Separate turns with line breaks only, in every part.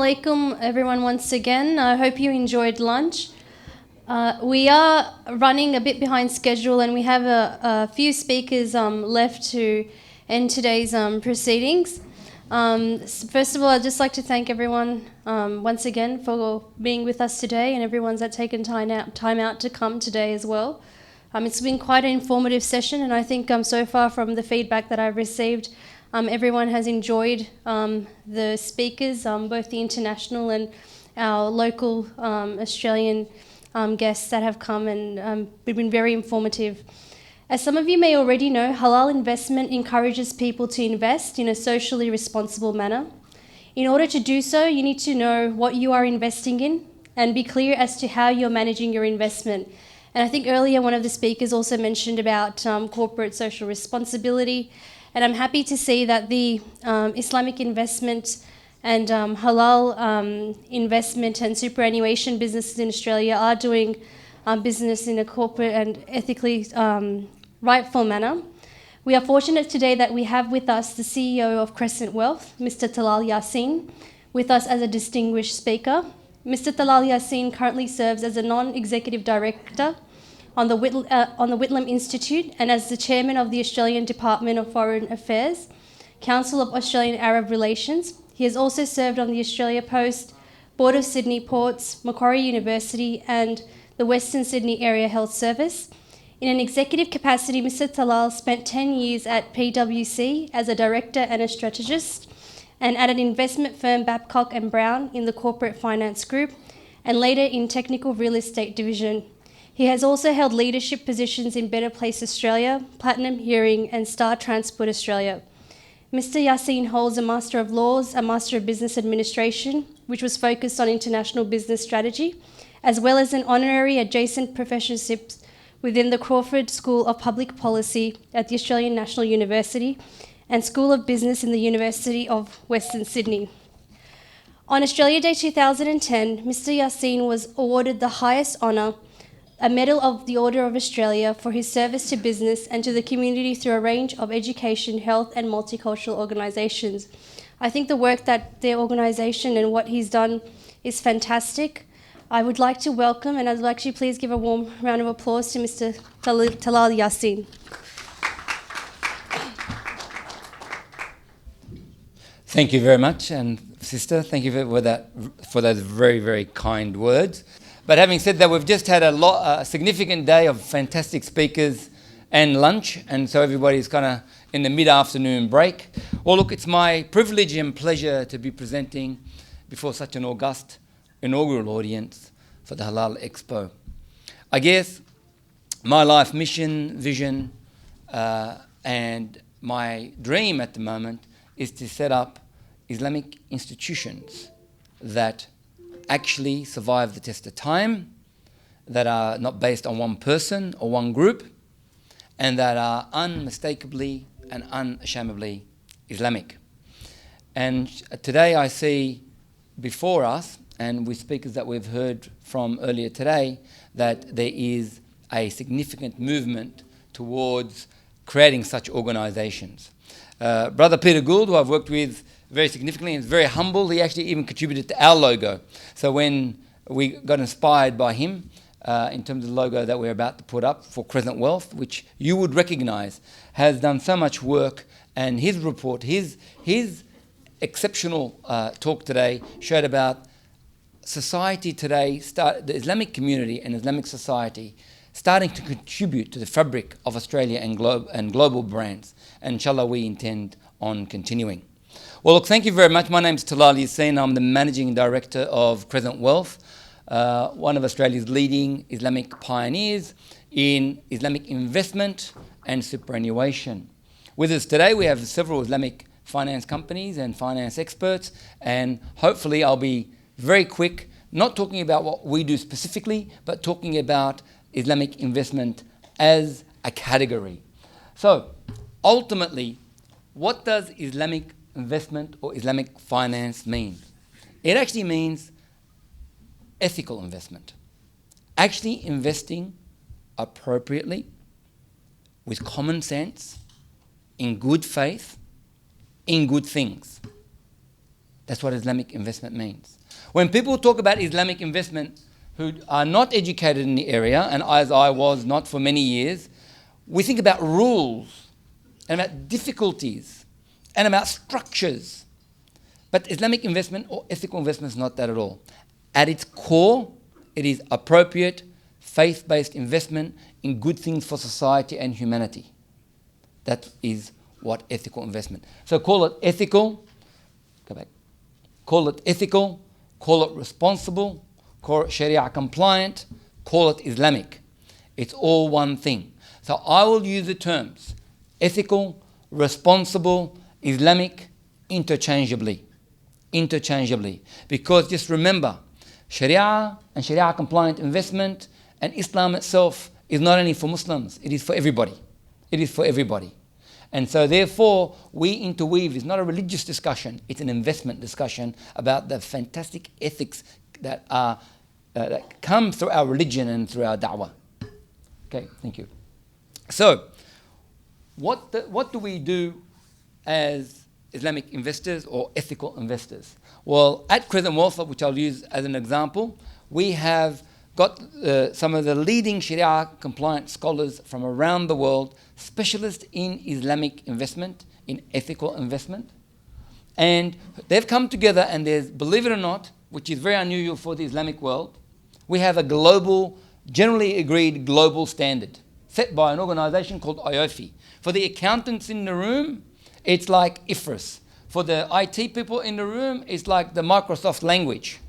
alaikum everyone once again. I hope you enjoyed lunch. We are running a bit behind schedule and we have a few speakers left to end today's proceedings. First of all, I'd just like to thank everyone once again for being with us today, and everyone's taken time out to come today as well. It's been quite an informative session, and I think so far from the feedback that I've received, everyone has enjoyed the speakers, both the international and our local Australian guests that have come, and been very informative. As some of you may already know, halal investment encourages people to invest in a socially responsible manner. In order to do so, you need to know what you are investing in and be clear as to how you're managing your investment. And I think earlier one of the speakers also mentioned about corporate social responsibility. And I'm happy to see that the Islamic investment and halal investment and superannuation businesses in Australia are doing business in a corporate and ethically rightful manner. We are fortunate today that we have with us the CEO of Crescent Wealth, Mr. Talal Yassine, with us as a distinguished speaker. Mr. Talal Yassine currently serves as a non-executive director on the Whitlam Institute and as the chairman of the Australian Department of Foreign Affairs, Council of Australian Arab Relations. He has also served on the Australia Post, Board of Sydney Ports, Macquarie University and the Western Sydney Area Health Service. In an executive capacity, Mr. Talal spent 10 years at PwC as a director and a strategist, and at an investment firm Babcock & Brown in the corporate finance group, and later in technical real estate division. He has also held leadership positions in Better Place Australia, Platinum Hearing and Star Transport Australia. Mr. Yassin holds a Master of Laws, a Master of Business Administration, which was focused on international business strategy, as well as an honorary adjacent professorship within the Crawford School of Public Policy at the Australian National University and School of Business in the University of Western Sydney. On Australia Day 2010, Mr. Yassin was awarded the highest honour, a Medal of the Order of Australia, for his service to business and to the community through a range of education, health and multicultural organisations. I think the work that their organisation and what he's done is fantastic. I would like to welcome, and I'd like you please give a warm round of applause to Mr. Talal Yassine.
Thank you very much, and sister, thank you for those very, very kind words. But having said that, we've just had a significant day of fantastic speakers and lunch, and so everybody's kind of in the mid-afternoon break. Well, look, it's my privilege and pleasure to be presenting before such an august inaugural audience for the Halal Expo. I guess my life mission, vision, and my dream at the moment is to set up Islamic institutions that actually survive the test of time, that are not based on one person or one group, and that are unmistakably and unashamedly Islamic. And today I see before us, and with speakers that we've heard from earlier today, that there is a significant movement towards creating such organisations. Brother Peter Gould, who I've worked with very significantly and is very humble, he actually even contributed to our logo. So when we got inspired by him in terms of the logo that we're about to put up for Crescent Wealth, which you would recognise, has done so much work, and his report, his exceptional talk today showed about society today, the Islamic community and Islamic society starting to contribute to the fabric of Australia and global brands. And inshallah, we intend on continuing. Well, look, thank you very much. My name is Talal Yassine. I'm the Managing Director of Crescent Wealth, one of Australia's leading Islamic pioneers in Islamic investment and superannuation. With us today, we have several Islamic finance companies and finance experts, and hopefully I'll be very quick, not talking about what we do specifically, but talking about Islamic investment as a category. So, ultimately, what does Islamic investment or Islamic finance mean? It actually means ethical investment. Actually investing appropriately, with common sense, in good faith, in good things. That's what Islamic investment means. When people talk about Islamic investment who are not educated in the area, and as I was not for many years, we think about rules and about difficulties and about structures. But Islamic investment or ethical investment is not that at all. At its core, it is appropriate, faith-based investment in good things for society and humanity. That is what ethical investment. So call it ethical, go back. Call it ethical, call it responsible, call it Sharia compliant, call it Islamic. It's all one thing. So I will use the terms ethical, responsible, Islamic interchangeably. Because just remember, Sharia and Sharia compliant investment and Islam itself is not only for Muslims, it is for everybody. It is for everybody. And so therefore, we interweave. It's not a religious discussion, it's an investment discussion about the fantastic ethics that come through our religion and through our da'wah. Okay, thank you. So, what do we do as Islamic investors or ethical investors? Well, at Crescent Wealth, which I'll use as an example, we have got some of the leading Sharia compliant scholars from around the world, specialists in Islamic investment, in ethical investment. And they've come together and there's, believe it or not, which is very unusual for the Islamic world, we have a global, generally agreed global standard set by an organization called IOFI. For the accountants in the room, it's like IFRS. For the IT people in the room, it's like the Microsoft language.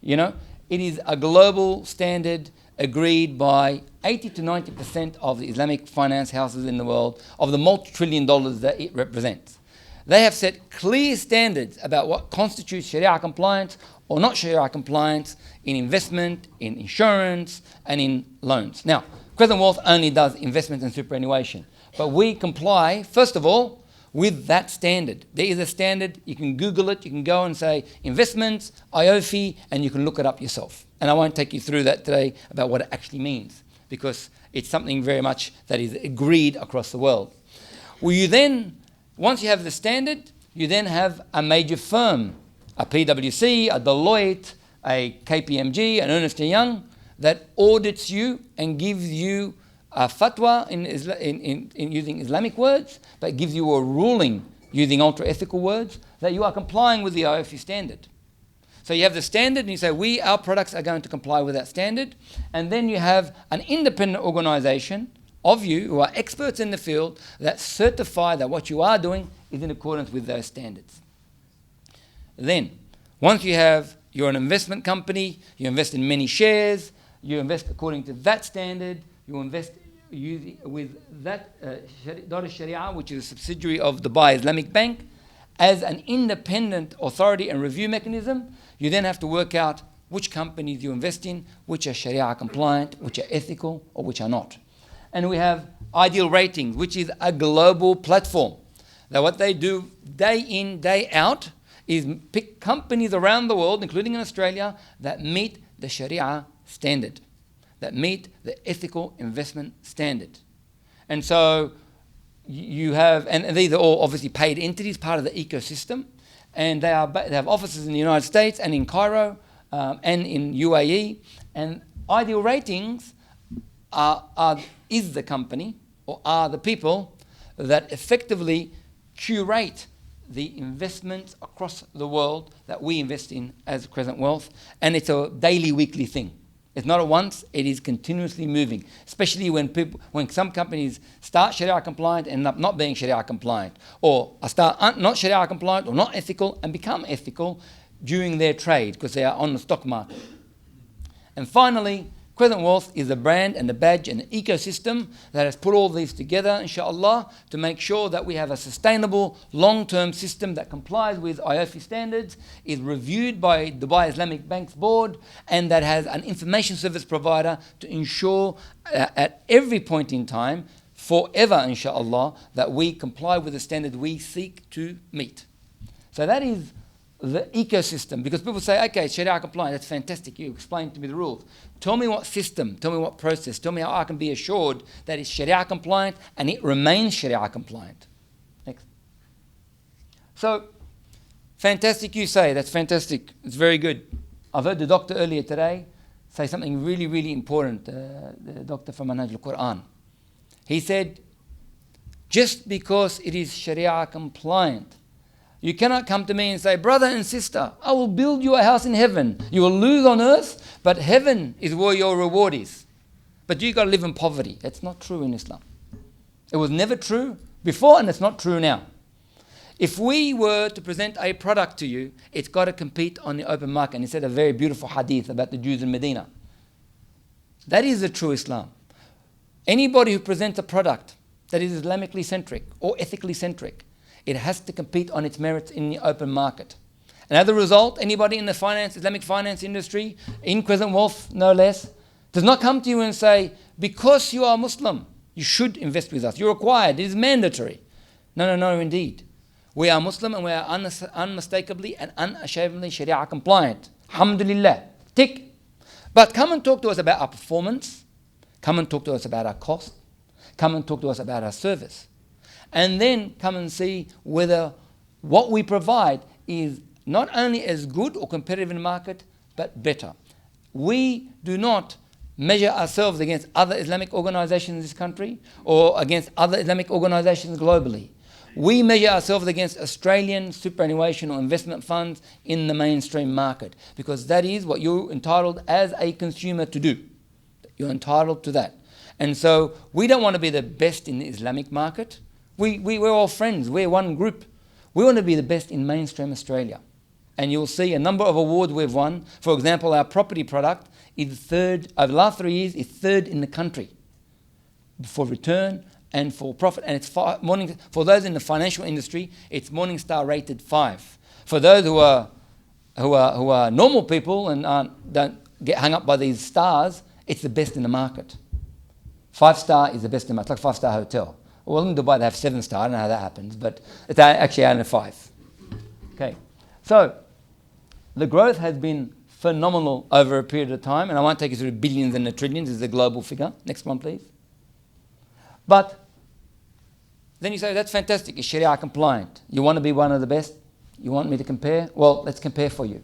You know, it is a global standard agreed by 80 to 90% of the Islamic finance houses in the world, of the multi-trillion dollars that it represents. They have set clear standards about what constitutes Sharia compliance or not Sharia compliance in investment, in insurance, and in loans. Now, Crescent Wealth only does investment and superannuation, but we comply, first of all, with that standard. There is a standard, you can Google it, you can go and say investments, IOFI, and you can look it up yourself. And I won't take you through that today about what it actually means, because it's something very much that is agreed across the world. Well, you then, once you have the standard, you then have a major firm, a PwC, a Deloitte, a KPMG, an Ernst & Young, that audits you and gives you a fatwa in using Islamic words, but gives you a ruling using ultra-ethical words that you are complying with the IOFI standard. So you have the standard and you say, our products are going to comply with that standard. And then you have an independent organization of you who are experts in the field that certify that what you are doing is in accordance with those standards. Then, once you're an investment company, you invest in many shares, you invest according to that standard, you invest with that Dar Sharia, which is a subsidiary of Dubai Islamic Bank, as an independent authority and review mechanism. You then have to work out which companies you invest in, which are Sharia compliant, which are ethical, or which are not. And we have Ideal Ratings, which is a global platform. Now what they do day in, day out is pick companies around the world, including in Australia, that meet the Sharia standard, that meet the ethical investment standard. And so you have, and these are all obviously paid entities, part of the ecosystem, and they have offices in the United States and in Cairo and in UAE. And Ideal Ratings is the company, or are the people that effectively curate the investments across the world that we invest in as Crescent Wealth. And it's a daily, weekly thing. It's not at once, it is continuously moving, especially when some companies start Sharia compliant and end up not being Sharia compliant, or start not Sharia compliant or not ethical and become ethical during their trade because they are on the stock market. And finally, Crescent Wealth is a brand and a badge and an ecosystem that has put all these together, inshallah, to make sure that we have a sustainable, long-term system that complies with IOFI standards, is reviewed by Dubai Islamic Bank's board, and that has an information service provider to ensure at every point in time, forever, inshallah, that we comply with the standard we seek to meet. So that is the ecosystem, because people say, okay, Sharia compliant, that's fantastic, you explained to me the rules. Tell me what system, tell me what process, tell me how I can be assured that it's Sharia compliant and it remains Sharia compliant. Next. So, fantastic you say, that's fantastic, it's very good. I've heard the doctor earlier today say something really, really important, the doctor from Manhaj al-Quran. He said, just because it is Sharia compliant, you cannot come to me and say, brother and sister, I will build you a house in heaven. You will lose on earth, but heaven is where your reward is. But you got to live in poverty. That's not true in Islam. It was never true before, and it's not true now. If we were to present a product to you, it's got to compete on the open market. And he said a very beautiful hadith about the Jews in Medina. That is the true Islam. Anybody who presents a product that is Islamically centric or ethically centric, it has to compete on its merits in the open market. And as a result, anybody in the Islamic finance industry, in Crescent Wealth no less, does not come to you and say, because you are Muslim, you should invest with us. You're required. It is mandatory. No, indeed. We are Muslim and we are unmistakably and unashamedly Sharia compliant. Alhamdulillah. Tick. But come and talk to us about our performance. Come and talk to us about our cost. Come and talk to us about our service. And then come and see whether what we provide is not only as good or competitive in the market, but better. We do not measure ourselves against other Islamic organizations in this country or against other Islamic organizations globally. We measure ourselves against Australian superannuation or investment funds in the mainstream market, because that is what you're entitled as a consumer to do. You're entitled to that. And so we don't want to be the best in the Islamic market. We're all friends. We're one group. We want to be the best in mainstream Australia. And you'll see a number of awards we've won. For example, our property product is third, over the last 3 years, is third in the country for return and for profit. And it's for those in the financial industry, it's Morningstar rated 5. For those who are normal people and don't get hung up by these stars, it's the best in the market. 5-star is the best in the market. It's like 5-star hotel. Well, in Dubai they have 7-star. I don't know how that happens, but it's actually only 5. Okay, so the growth has been phenomenal over a period of time, and I won't take you through billions and the trillions. This is a global figure. Next one, please. But then you say, that's fantastic. It's Sharia compliant. You want to be one of the best? You want me to compare? Well, let's compare for you.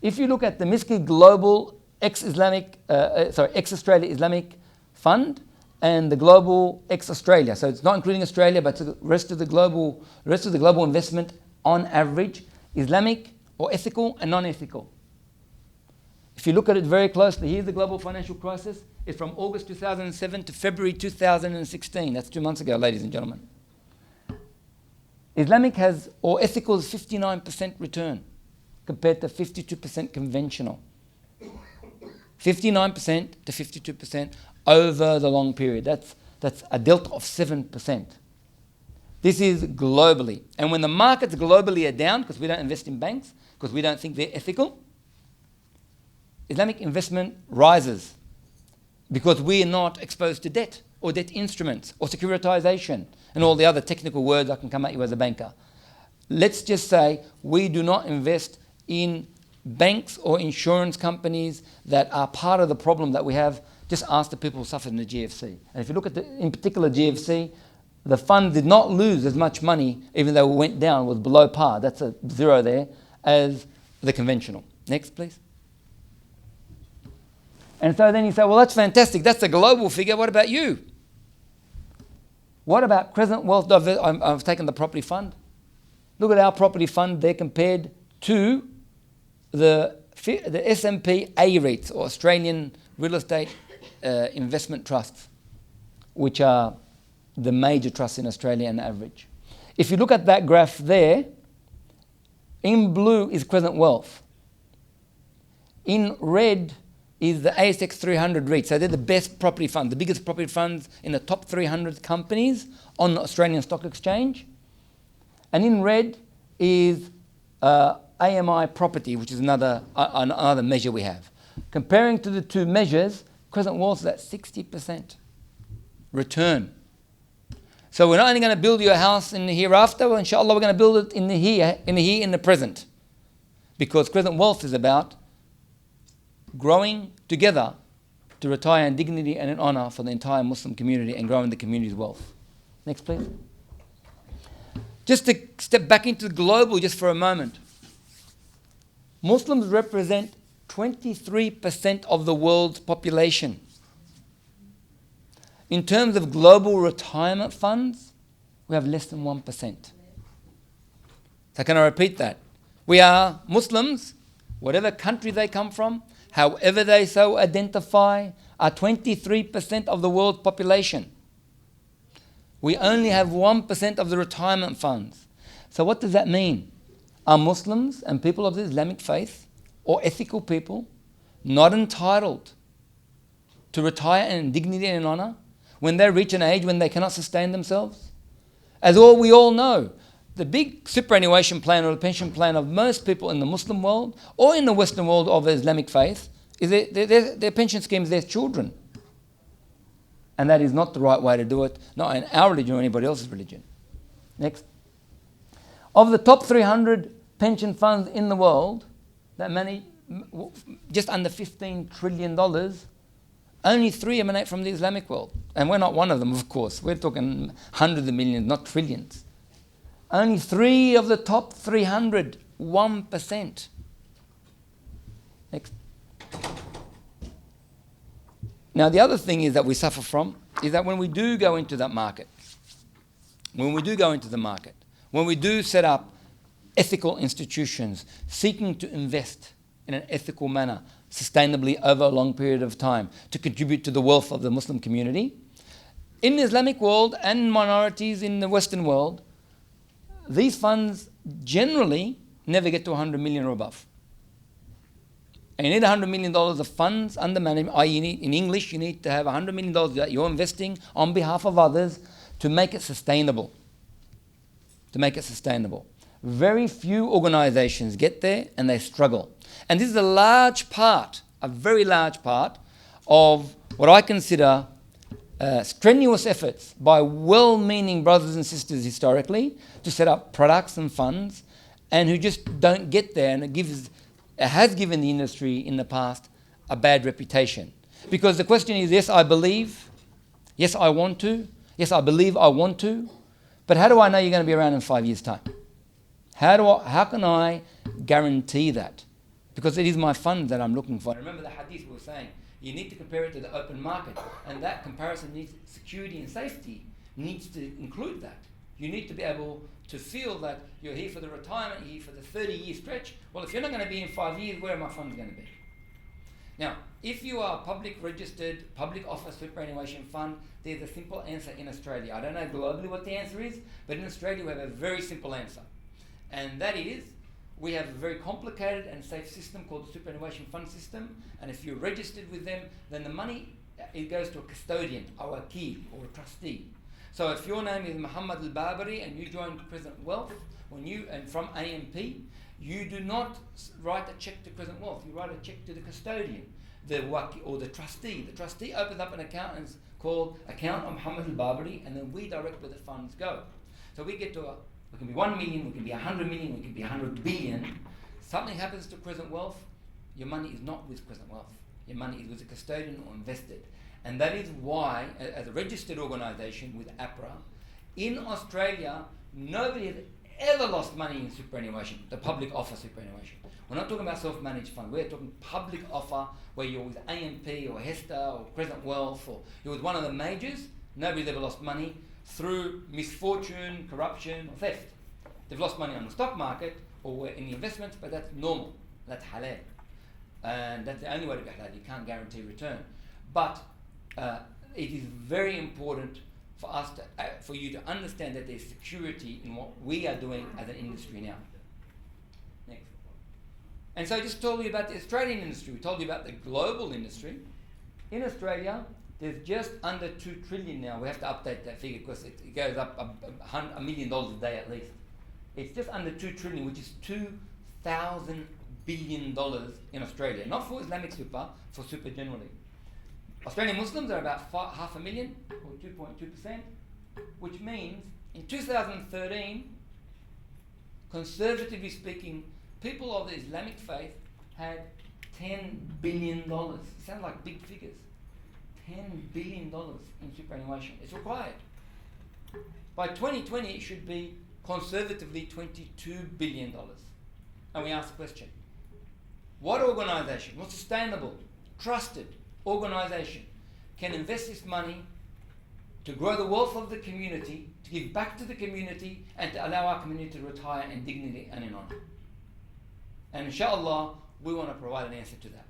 If you look at the MISCI Global ex-Australia Islamic Fund and the Global ex-Australia, so it's not including Australia, but the rest of the global investment on average, Islamic or ethical and non-ethical. If you look at it very closely, here's the global financial crisis. It's from August 2007 to February 2016. That's 2 months ago, ladies and gentlemen. Islamic has, or ethical, is 59% return compared to 52% conventional. 59% to 52% over the long period. That's a delta of 7%. This is globally. And when the markets globally are down, because we don't invest in banks, because we don't think they're ethical, Islamic investment rises because we are not exposed to debt or debt instruments or securitization and all the other technical words I can come at you as a banker. Let's just say we do not invest in banks or insurance companies that are part of the problem that we have. Just ask the people who suffered in the GFC. And if you look at in particular GFC, the fund did not lose as much money, even though it went down, was below par. That's a 0 there, as the conventional. Next, please. And so then you say, well, that's fantastic. That's a global figure. What about you? What about Crescent Wealth? I've taken the property fund. Look at our property fund there compared to the S&P A-REITs, or Australian Real Estate Investment Trusts, which are the major trusts in Australia on average. If you look at that graph there, in blue is Crescent Wealth. In red is the ASX 300 REIT. So they're the best property funds, the biggest property funds in the top 300 companies on the Australian Stock Exchange. And in red is AMI Property, which is another measure we have. Comparing to the two measures, Crescent Wealth is at 60% return. So we're not only going to build you a house in the hereafter, well, inshallah, we're going to build it in the here, in the present. Because Crescent Wealth is about growing together to retire in dignity and in honor for the entire Muslim community and growing the community's wealth. Next, please. Just to step back into the global just for a moment. Muslims represent 23% of the world's population. In terms of global retirement funds, we have less than 1%. So can I repeat that? We are Muslims, whatever country they come from, however they so identify, are 23% of the world's population. We only have 1% of the retirement funds. So what does that mean? Are Muslims and people of the Islamic faith or ethical people not entitled to retire in dignity and honor when they reach an age when they cannot sustain themselves? As we all know, the big superannuation plan or the pension plan of most people in the Muslim world or in the Western world of the Islamic faith is their pension schemes, their children. And that is not the right way to do it, not in our religion or anybody else's religion. Next. Of the top 300 pension funds in the world that manage just under $15 trillion, only 3 emanate from the Islamic world. And we're not one of them, of course. We're talking hundreds of millions, not trillions. Only 3 of the top 300, 1%. Next. Now, the other thing is that we suffer from is that when we do go into that market, when we do set up ethical institutions seeking to invest in an ethical manner, sustainably over a long period of time, to contribute to the wealth of the Muslim community, in the Islamic world and minorities in the Western world, these funds generally never get to 100 million or above. And you need $100 million of funds under management, i.e. in English, you need to have $100 million that you're investing on behalf of others to make it sustainable. Very few organizations get there and they struggle. And this is a very large part of what I consider strenuous efforts by well-meaning brothers and sisters historically to set up products and funds and who just don't get there, and it has given the industry in the past a bad reputation. Because the question is, yes, I believe, yes, I want to, yes, I believe I want to, but how do I know you're going to be around in 5 years' time? How can I guarantee that? Because it is my fund that I'm looking for. Remember the hadith we were saying, you need to compare it to the open market, and that comparison needs security and safety needs to include that. You need to be able to feel that you're here for the retirement, you're here for the 30-year stretch. Well, if you're not going to be in 5 years, where are my funds going to be? Now, if you are a public registered, public offer superannuation fund, there's a simple answer in Australia. I don't know globally what the answer is, but in Australia we have a very simple answer. And that is, we have a very complicated and safe system called the superannuation fund system. And if you're registered with them, then the money, it goes to a custodian, or a key, or a trustee. So if your name is Muhammad Al-Barbari and you join Crescent Wealth, and from AMP, you do not write a check to Crescent Wealth. You write a check to the custodian, or the trustee. The trustee opens up an account and it's called Account of Muhammad Al-Barbari, and then we direct where the funds go. So we get to it can be 1 million, we can be 100 million, we can be 100 billion. Something happens to Crescent Wealth, your money is not with Crescent Wealth. Your money is with a custodian or invested. And that is why, as a registered organisation with APRA, in Australia, nobody has ever lost money in superannuation, the public offer superannuation. We're not talking about self-managed fund. We're talking public offer where you're with AMP or HESTA or Crescent Wealth, or you're with one of the majors. Nobody's ever lost money through misfortune, corruption, or theft. They've lost money on the stock market or in the investments, but that's normal. That's halal. And that's the only way to be halal. You can't guarantee return. But it is very important for us for you to understand that there's security in what we are doing as an industry now. Next. And so I just told you about the Australian industry. We told you about the global industry. In Australia, there's just under 2 trillion now. We have to update that figure because it goes up $1 million a day at least. It's just under 2 trillion, which is $2,000 billion in Australia. Not for Islamic super, for super generally. Australian Muslims are about 500,000, or 2.2%, which means in 2013, conservatively speaking, people of the Islamic faith had $10 billion. It sounds like big figures. $10 billion in superannuation. It's required. By 2020, it should be conservatively $22 billion. And we ask the question, What organisation, what sustainable, trusted organisation can invest its money to grow the wealth of the community, to give back to the community, and to allow our community to retire in dignity and in honour? And inshallah, we want to provide an answer to that.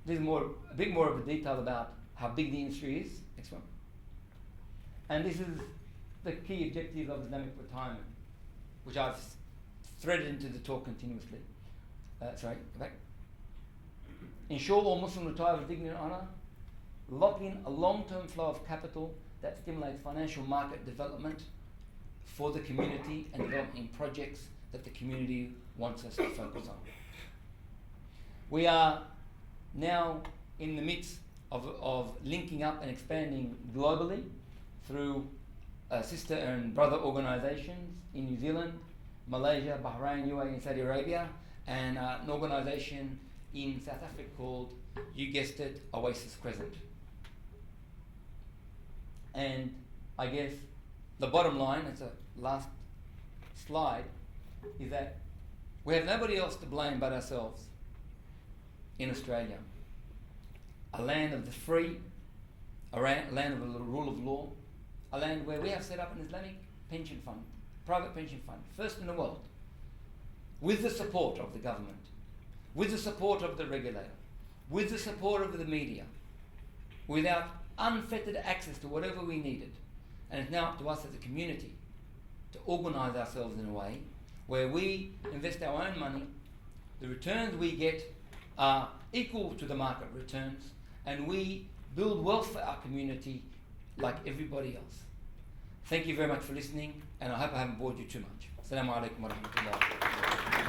This is a bit more of a detail about how big the industry is. Next one. And this is the key objectives of Islamic retirement, which I've threaded into the talk continuously. Sorry, go back. Ensure all Muslims retire with dignity and honour. Lock in a long-term flow of capital that stimulates financial market development for the community and development in projects that the community wants us to focus on. We are now in the midst of linking up and expanding globally through sister and brother organisations in New Zealand, Malaysia, Bahrain, UAE and Saudi Arabia, and an organisation in South Africa called, you guessed it, Oasis Crescent. And I guess the bottom line, it's a last slide, is that we have nobody else to blame but ourselves in Australia. A land of the free, a land of the rule of law, a land where we have set up an Islamic pension fund, private pension fund, first in the world, with the support of the government, with the support of the regulator, with the support of the media, without unfettered access to whatever we needed. And it's now up to us as a community to organise ourselves in a way where we invest our own money, the returns we get are equal to the market returns, and we build wealth for our community like everybody else. Thank you very much for listening, and I hope I haven't bored you too much. Assalamu alaikum wa rahmatullah.